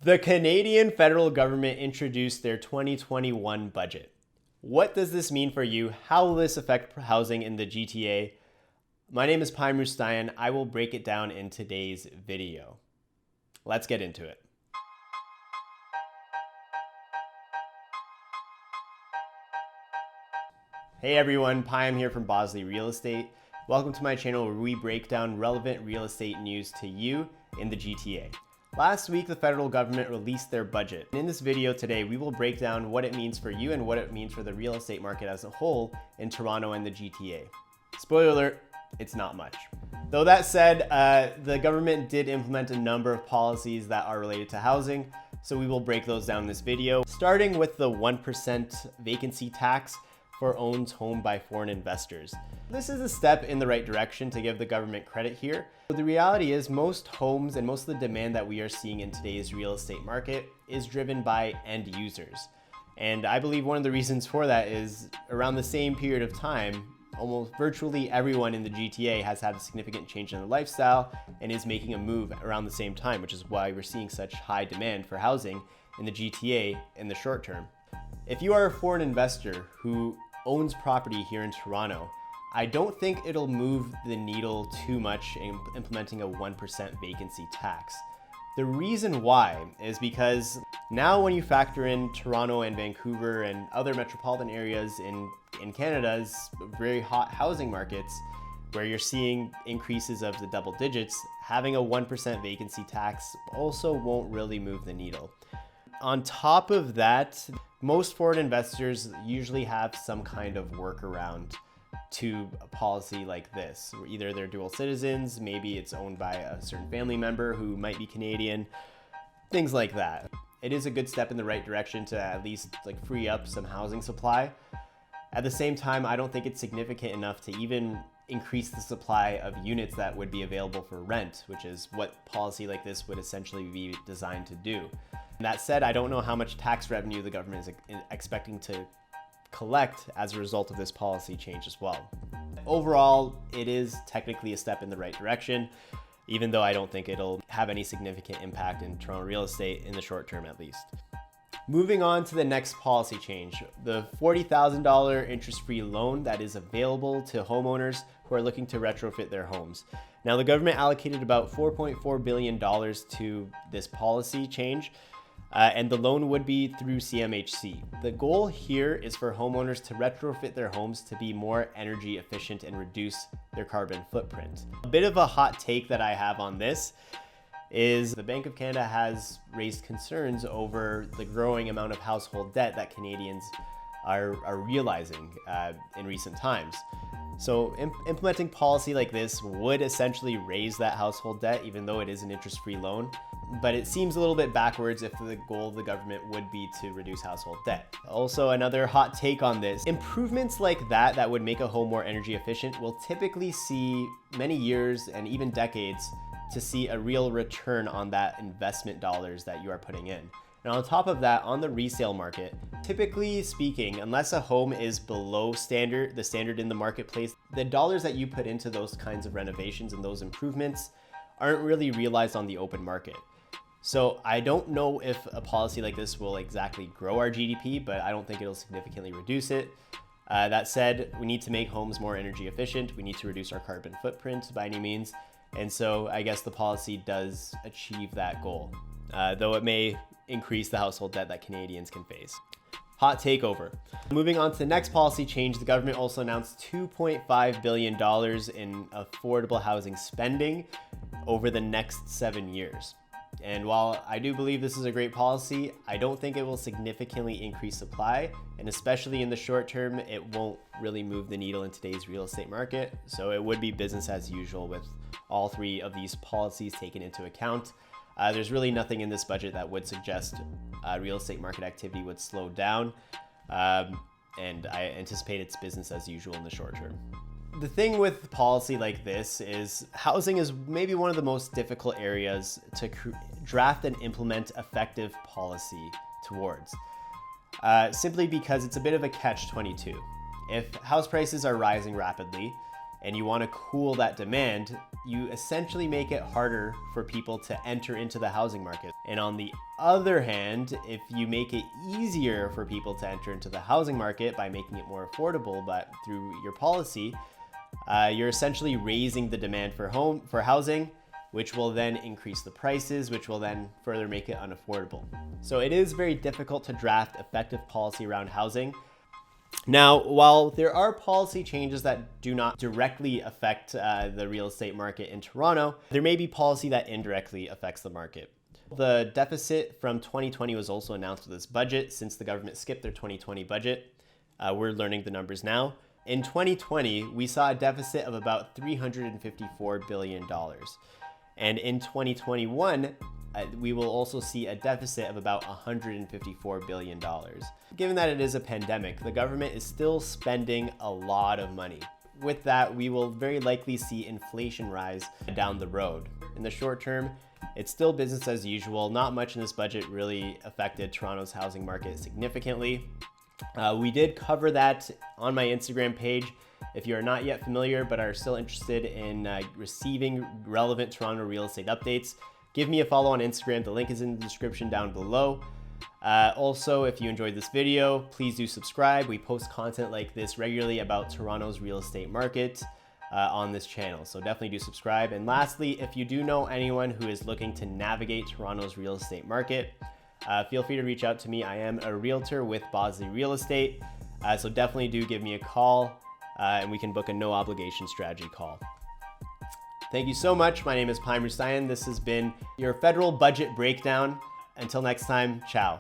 The Canadian federal government introduced their 2021 budget. What does this mean for you? How will this affect housing in the GTA? My name is Paim Rustayan. I will break it down in today's video. Let's get into it. Hey everyone, Paim here from Bosley Real Estate. Welcome to my channel where we break down relevant real estate news to you in the GTA. Last week, the federal government released their budget. In this video today, we will break down what it means for you and what it means for the real estate market as a whole in Toronto and the GTA. Spoiler alert, it's not much. Though that said, the government did implement a number of policies that are related to housing, so we will break those down in this video, starting with the 1% vacancy tax for owned home by foreign investors. This is a step in the right direction to give the government credit here. But the reality is most homes and most of the demand that we are seeing in today's real estate market is driven by end users. And I believe one of the reasons for that is around the same period of time, almost virtually everyone in the GTA has had a significant change in their lifestyle and is making a move around the same time, which is why we're seeing such high demand for housing in the GTA in the short term. If you are a foreign investor who owns property here in Toronto, I don't think it'll move the needle too much in implementing a 1% vacancy tax. The reason why is because now when you factor in Toronto and Vancouver and other metropolitan areas in Canada's very hot housing markets, where you're seeing increases of the double digits, having a 1% vacancy tax also won't really move the needle. On top of that, most foreign investors usually have some kind of workaround to a policy like this. Either they're dual citizens, maybe it's owned by a certain family member who might be Canadian, things like that. It is a good step in the right direction to at least free up some housing supply. At the same time, I don't think it's significant enough to even increase the supply of units that would be available for rent, which is what policy like this would essentially be designed to do. That said, I don't know how much tax revenue the government is expecting to collect as a result of this policy change as well. Overall, it is technically a step in the right direction, even though I don't think it'll have any significant impact in Toronto real estate in the short term at least. Moving on to the next policy change, the $40,000 interest-free loan that is available to homeowners who are looking to retrofit their homes. Now, the government allocated about $4.4 billion to this policy change, and the loan would be through CMHC. The goal here is for homeowners to retrofit their homes to be more energy efficient and reduce their carbon footprint. A bit of a hot take that I have on this is the Bank of Canada has raised concerns over the growing amount of household debt that Canadians are realizing in recent times. So implementing policy like this would essentially raise that household debt, even though it is an interest-free loan. But it seems a little bit backwards if the goal of the government would be to reduce household debt. Also, another hot take on this, improvements like that would make a home more energy efficient will typically see many years and even decades to see a real return on that investment dollars that you are putting in. And on top of that, on the resale market, typically speaking, unless a home is below the standard in the marketplace, the dollars that you put into those kinds of renovations and those improvements aren't really realized on the open market. So I don't know if a policy like this will exactly grow our GDP, but I don't think it'll significantly reduce it. That said, we need to make homes more energy efficient. We need to reduce our carbon footprint by any means. And so I guess the policy does achieve that goal, though it may increase the household debt that Canadians can face. Hot takeover. Moving on to the next policy change, the government also announced $2.5 billion in affordable housing spending over the next 7 years. And while I do believe this is a great policy, I don't think it will significantly increase supply, and especially in the short term, it won't really move the needle in today's real estate market. So it would be business as usual with all three of these policies taken into account. There's really nothing in this budget that would suggest real estate market activity would slow down, and I anticipate it's business as usual in the short term. The thing with policy like this is housing is maybe one of the most difficult areas to draft and implement effective policy towards, simply because it's a bit of a catch-22. If house prices are rising rapidly and you want to cool that demand, you essentially make it harder for people to enter into the housing market. And on the other hand, if you make it easier for people to enter into the housing market by making it more affordable, but through your policy, you're essentially raising the demand for housing, which will then increase the prices, which will then further make it unaffordable. So it is very difficult to draft effective policy around housing. Now, while there are policy changes that do not directly affect the real estate market in Toronto, there may be policy that indirectly affects the market. The deficit from 2020 was also announced with this budget since the government skipped their 2020 budget. We're learning the numbers now. In 2020, we saw a deficit of about $354 billion. And in 2021, we will also see a deficit of about $154 billion. Given that it is a pandemic, the government is still spending a lot of money. With that, we will very likely see inflation rise down the road. In the short term, it's still business as usual. Not much in this budget really affected Toronto's housing market significantly. We did cover that on my Instagram page. If you are not yet familiar but are still interested in receiving relevant Toronto real estate updates, give me a follow on Instagram. The link is in the description down below. Also, if you enjoyed this video, please do subscribe. We post content like this regularly about Toronto's real estate market on this channel, so definitely do subscribe. And lastly, if you do know anyone who is looking to navigate Toronto's real estate market, feel free to reach out to me. I am a realtor with Bosley Real Estate, so definitely do give me a call and we can book a no obligation strategy call. Thank you so much. My name is Pime Rustayan. This has been your federal budget breakdown. Until next time, ciao.